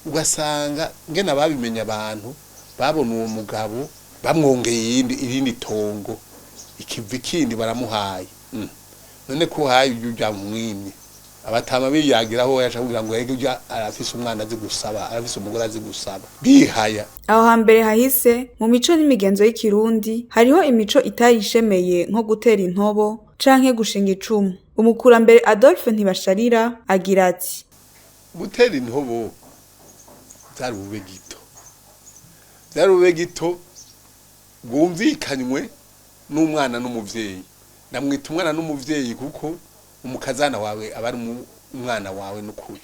ugasanga ngena babimenya abantu babona uwo mugabo bamwongeye irindi tongo ikivi kindi baramuhaye none ko haye ujya mwimye abatama biyagiraho yaca kugira ngo yege ujya arafise umwana azi gusaba arafise umugore azi gusaba bihaya. Aho hambere hahise mu mico n'imigenzo y'ikirundi hariho imico itayishemeye nko gutera intobo canke gushinga icumu. Umukurambere Adolphe Ntibasharira agira ati gutera intobo zarube gito bwumvikanywe n'umwana n'umuvyeyi. Namwita umwana n'umuvyeyi kuko umukazana wawe abari umwana wawe n'ukuri.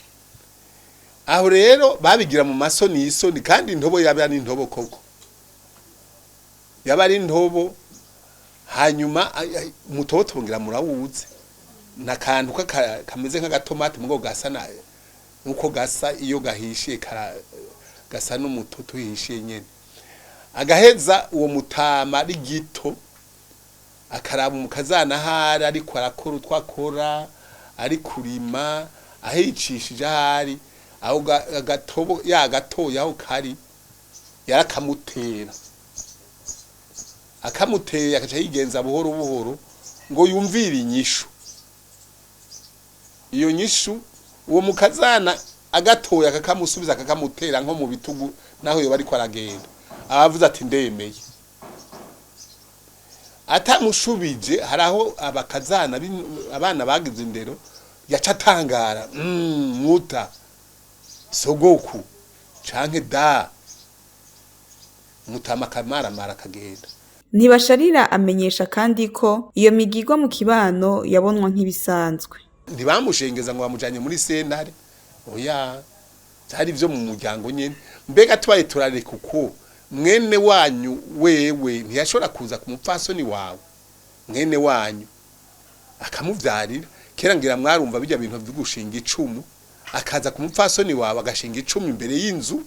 Aho rero babigira mu masoni y'isoni kandi intobo yaba ni intobo koko. Yaba ari intobo hanyuma mutoto ngira murawuze. Nakantu kameze nk'agatomate mugo gasa nayo. Nuko gasa iyo gahishiye gasa n'umutoto uhishiye nyene. Agaheza uwo mutama ari gito akaraba umukazana hari ariko arakora utwakora ari kurima ahicishije hari aho gatobo gatoya aho kari yarakamutera akamuteye akaca yigenza buhoro buhoro ngo yumvire inyishu. Iyo nyishu uwo mukazana agatoya akakamusubiza akakamutera nko mu bitugu naho yo bariko aragenda abavuze ati ndemeye. Atamushubije haraho abakazana abana bagize indero yaca atangara muta sogoku canke da mutama kamara mara kagenda. Ntibasharira amenyesha kandi ko iyo migirwa mu kibano yabonwa nk'ibisanzwe. Ntibamushengeza ngo bamujanye muri sentare oya cyari byo mu muryango nyene mbega tubaye turareka uko mwene wanyu wewe ntiyashobora kuza ku mupfasoni wawe mwene wanyu akamuvyarira kera ngira mwarumva bijya bintu by'ugushinga icumu akaza ku mupfasoni wawe agashinga icumu imbere y'inzu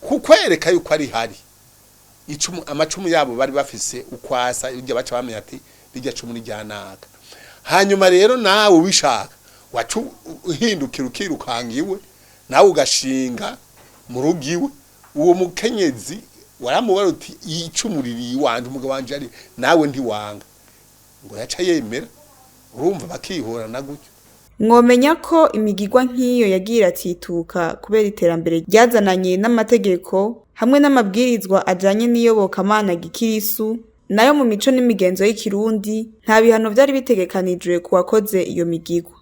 kukwereka yuko ari hari icumu amacumu yabo bari bafise ukwasa bijya baca bamenya ati bijya cumu rijyanaka. Hanyuma rero nawe wishaka wacu uhindukira ukirukangiwe nawe ugashinga mu rugiwe uwo mukenyezi waramubara uti icumuriri wanje umugabo wanje ari nawe ntiwanga ngo yaca yemera urumva bakihorana gutyo. Mwomenya ko imigirwa nk'iyo yagira atituka kubera iterambere ryazananye n'amategeko hamwe n'amabwirizwa ajanye n'iyobokamana gikirisu nayo mu mico n'imigenzo y'ikirundi nta bihano byari bitegekanijwe ku wakoze iyo migirwa.